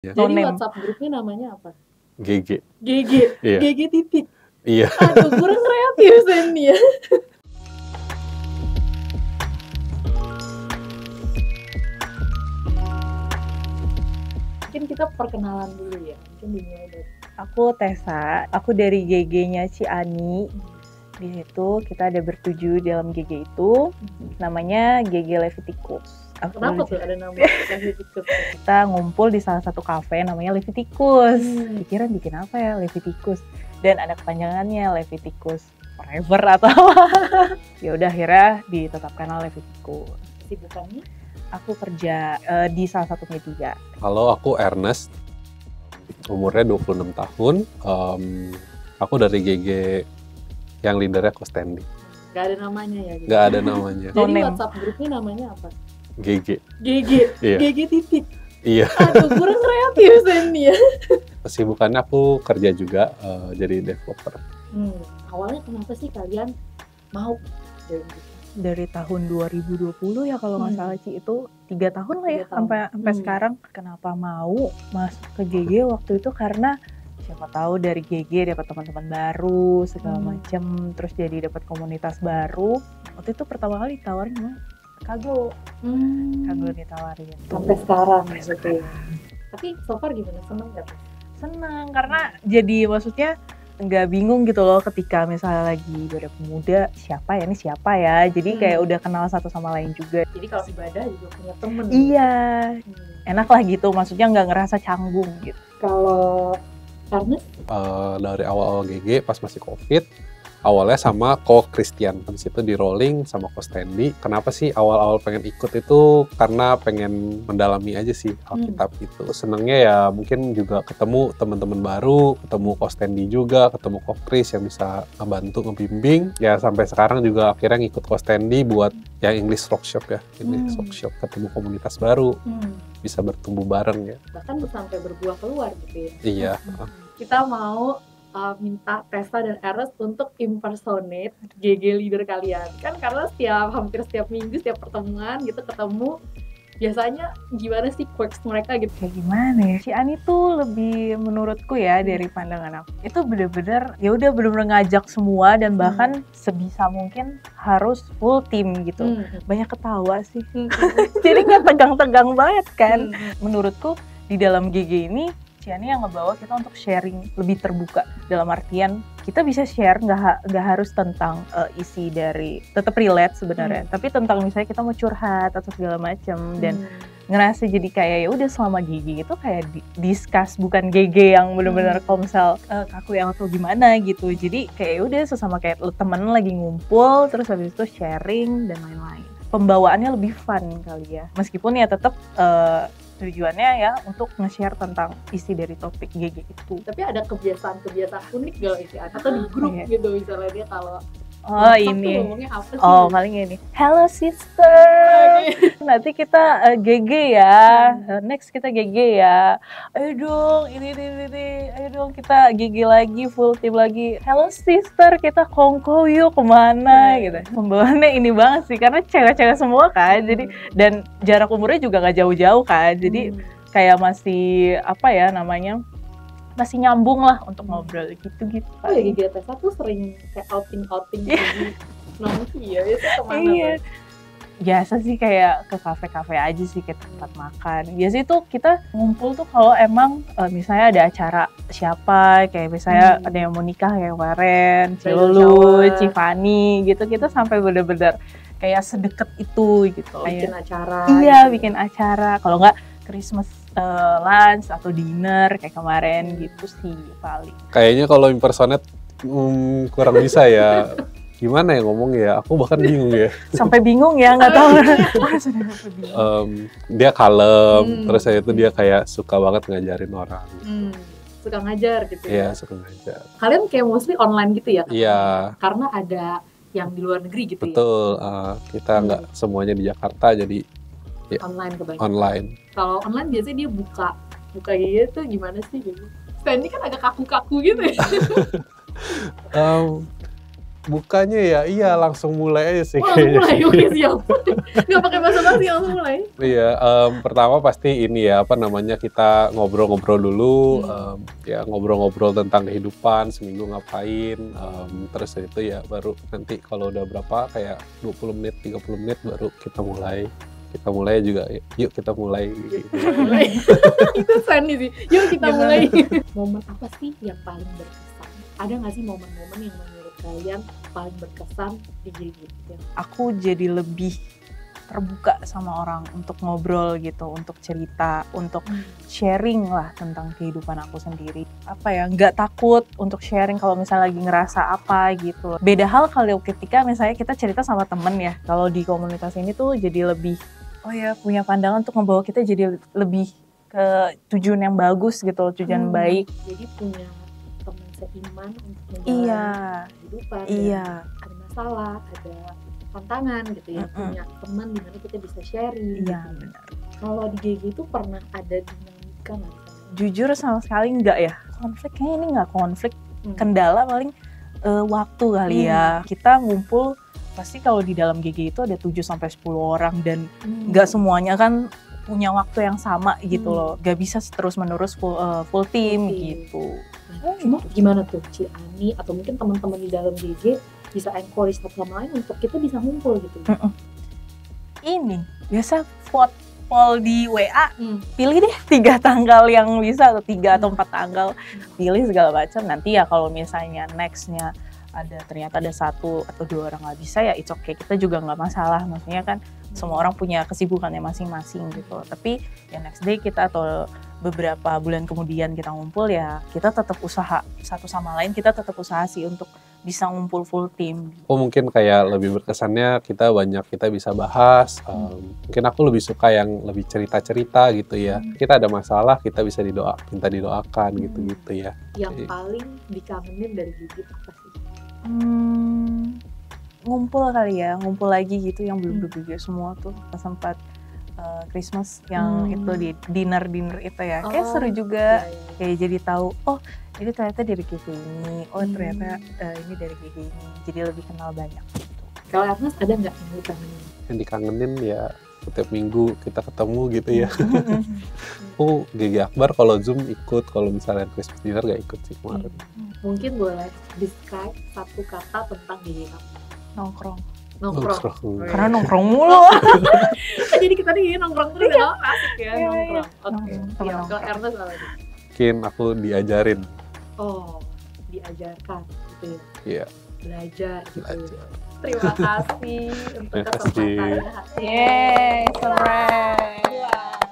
Ya. Jadi Name. WhatsApp grupnya namanya apa? GG. GG. Iya. GG titik. Iya. Aduh, kurang kreatif Sandy ya. Mungkin kita perkenalan dulu ya. Mungkin dimulai dari Aku Tessa, aku dari GG-nya Ciani. Di situ kita ada bertujuh dalam GG itu, namanya GG Leviticus. kenapa tuh ada nama Leviticus? Kita ngumpul di salah satu kafe namanya Leviticus. Hmm. Pikiran bikin apa ya Leviticus? Dan ada kepanjangannya Leviticus Forever atau apa. Ya udah akhirnya ditetapkan Leviticus. Kesibukannya? Aku kerja di salah satu media. Kalau aku Ernest, umurnya 26 tahun. Aku dari GG yang leadernya Kostendi. Gak ada namanya ya? Gitu. Gak ada namanya. Jadi No name. WhatsApp grupnya namanya apa? GG. GG. Iya. GG titik. Iya. Aduh, kurang kreatif Sandy ya. Kesibukannya aku kerja juga jadi developer. Awalnya kenapa sih kalian mau join gitu? Dari tahun 2020 ya kalau nggak salah Ci, itu 3 tahun lah ya 3 tahun. sampai sekarang. Kenapa mau masuk ke GG waktu itu karena siapa tahu dari GG dapat teman-teman baru segala macem, terus jadi dapat komunitas baru. Waktu itu pertama kali ditawarin sama Kaglo ditawarin. Sampai sekarang Sampai gitu ya. Tapi so far gimana? Seneng gak? Senang karena jadi maksudnya nggak bingung gitu loh ketika misalnya lagi ibadah pemuda siapa ya, jadi kayak udah kenal satu sama lain juga. Jadi kalau ibadah juga punya temen. Iya, enak lah gitu, maksudnya nggak ngerasa canggung gitu. Kalau Ernest? Dari awal-awal GG pas masih COVID, awalnya sama Ko Christian, habis itu di rolling sama Kostendi. Kenapa sih awal-awal pengen ikut itu? Karena pengen mendalami aja sih Alkitab itu. Senengnya ya mungkin juga ketemu teman-teman baru, ketemu Kostendi juga, ketemu Ko Chris yang bisa ngebantu, ngebimbing. Ya sampai sekarang juga akhirnya ngikut Kostendi buat yang English Workshop ya, English Workshop, ketemu komunitas baru, bisa bertumbuh bareng ya. Bahkan sampai berbuah keluar gitu ya. Iya. Kita mau minta Tessa dan Ernest untuk impersonate GG leader kalian. Kan karena hampir setiap minggu, setiap pertemuan gitu ketemu, biasanya gimana sih quirks mereka gitu? Kayak gimana ya? Si Ani tuh lebih menurutku ya dari pandangan aku. Itu bener-bener ya udah bener-bener ngajak semua dan bahkan sebisa mungkin harus full team gitu. Banyak ketawa sih. Jadi nggak tegang-tegang banget kan. Menurutku di dalam GG ini Ciani yang ngebawa kita untuk sharing lebih terbuka, dalam artian kita bisa share nggak harus tentang isi dari tetap relate sebenarnya, tapi tentang misalnya kita mau curhat atau segala macam dan ngerasa jadi kayak ya udah selama GG itu kayak discuss, bukan GG yang benar-benar komsel kaku yang atau gimana gitu. Jadi kayak ya udah sesama kayak temen lagi ngumpul terus habis itu sharing dan lain-lain. Pembawaannya lebih fun kali ya, meskipun ya tetap tujuannya ya untuk nge-share tentang isi dari topik GG itu. Tapi ada kebiasaan unik gak isi atau di grup gitu misalnya dia kalau ini ngomongnya apa sih? Paling ini hello sister, nanti kita GG ya, next kita GG ya, ayo dong ini ayo dong kita GG lagi, full team lagi, hello sister kita kongko yuk kemana gitu. Pembawaannya ini banget sih karena cewek-cewek semua kan, jadi dan jarak umurnya juga nggak jauh-jauh kan, jadi kayak masih apa ya namanya, masih nyambung lah untuk ngobrol gitu-gitu. Oh ya, GG Tessa tuh sering kayak outing gitu. Nongki ya, itu kemana? Iya. Biasa sih kayak ke kafe-kafe aja sih, ke tempat makan. Biasanya tuh kita ngumpul tuh kalau emang misalnya ada acara siapa, kayak misalnya ada yang mau nikah kayak kemarin, Cilulu, Cifani gitu, kita sampai bener-bener kayak sedekat itu gitu. Bikin acara. Iya, gitu. bikin acara. Kalau nggak Christmas lunch atau dinner kayak kemarin gitu sih paling. Kayaknya kalau impersonate kurang bisa ya. Gimana ya ngomong ya? Aku bahkan bingung ya. Sampai bingung ya, nggak tahu. Dia kalem, terus itu dia kayak suka banget ngajarin orang. Suka ngajar gitu Iya, ya? suka ngajar. Kalian kayak mostly online gitu ya? Iya. Karena ada yang di luar negeri gitu. Betul, kita nggak semuanya di Jakarta, jadi Online kebanyakan. online. Kalau online biasanya dia buka gitu gimana sih gitu? Sandy kan agak kaku-kaku gitu ya. Bukanya ya, iya langsung mulai aja sih Wah, kayaknya. mulai, oke siap. Nggak pakai basa-basi, langsung mulai. Iya, pertama pasti ini ya, apa namanya, kita ngobrol-ngobrol dulu, ya ngobrol-ngobrol tentang kehidupan, seminggu ngapain, terus itu ya baru nanti kalau udah berapa, kayak 20 menit, 30 menit baru kita mulai. Kita mulai juga, yuk kita mulai. Mulai. Itu Sandy sih. Yuk kita mulai. Momen apa sih yang paling berkesan? Ada nggak sih momen-momen yang menurut kalian paling berkesan di GG? Aku jadi lebih terbuka sama orang untuk ngobrol gitu, untuk cerita, untuk sharing lah tentang kehidupan aku sendiri. Apa ya, nggak takut untuk sharing kalau misalnya lagi ngerasa apa gitu. Beda hal kalau ketika misalnya kita cerita sama temen ya. Kalau di komunitas ini tuh jadi lebih, oh ya punya pandangan untuk membawa kita jadi lebih ke tujuan yang bagus gitu, tujuan baik. Jadi punya teman seiman untuk menjalani kehidupan. Iya. Ada masalah, ada tantangan gitu ya, punya teman dimana kita bisa sharing. Iya, gitu. benar. Kalau di GG itu pernah ada dinamika nggak? Jujur sama sekali enggak ya. Konflik kayaknya ini enggak konflik. Kendala paling waktu kali ya. Kita ngumpul pasti kalau di dalam GG itu ada 7-10 orang dan enggak semuanya kan punya waktu yang sama gitu loh. Gak bisa terus-menerus full team gitu. Cuma gimana tuh Ci Ani atau mungkin teman-teman di dalam GG bisa encourage satu sama lain untuk kita bisa ngumpul gitu? Ini biasa vote poll di WA, pilih deh 3 tanggal yang bisa atau 3 atau 4 tanggal, pilih segala macam. Nanti ya kalau misalnya nextnya ternyata ada 1 atau 2 orang nggak bisa ya it's okay, kita juga nggak masalah. Maksudnya kan semua orang punya kesibukannya masing-masing gitu. Tapi ya next day kita atau beberapa bulan kemudian kita ngumpul ya kita tetap usaha satu sama lain, kita tetap usaha sih untuk bisa ngumpul full tim. Oh mungkin kayak lebih berkesannya kita bisa bahas, mungkin aku lebih suka yang lebih cerita-cerita gitu ya. Kita ada masalah kita bisa minta didoakan gitu-gitu ya. Yang paling dikangenin dari GG apa sih? Ngumpul kali ya, ngumpul lagi gitu yang belum berguna semua tuh pas sempat Christmas yang itu di dinner itu ya, kayak seru juga. Kayak jadi tahu, oh ini ternyata dari GG ini, oh ternyata ini dari GG ini, jadi lebih kenal banyak gitu. Kalau Ernest ada nggak yang dikangenin? Yang dikangenin ya setiap minggu kita ketemu gitu ya. Aku GG Akbar kalau Zoom ikut, kalau misalnya Christmas dinner gak ikut sih kemarin. Mungkin boleh describe 1 kata tentang GG Akbar. Nongkrong. Karena nongkrong mulu. Jadi kita nih nongkrong terus ya, asik ya nongkrong. Oke. Teman-teman. Kalau Ernest apa lagi? Mungkin aku diajarin. Oh, diajarkan gitu ya. Iya. Belajar gitu. Terima kasih untuk Terima kasih. kesempatannya. Yeay, keren.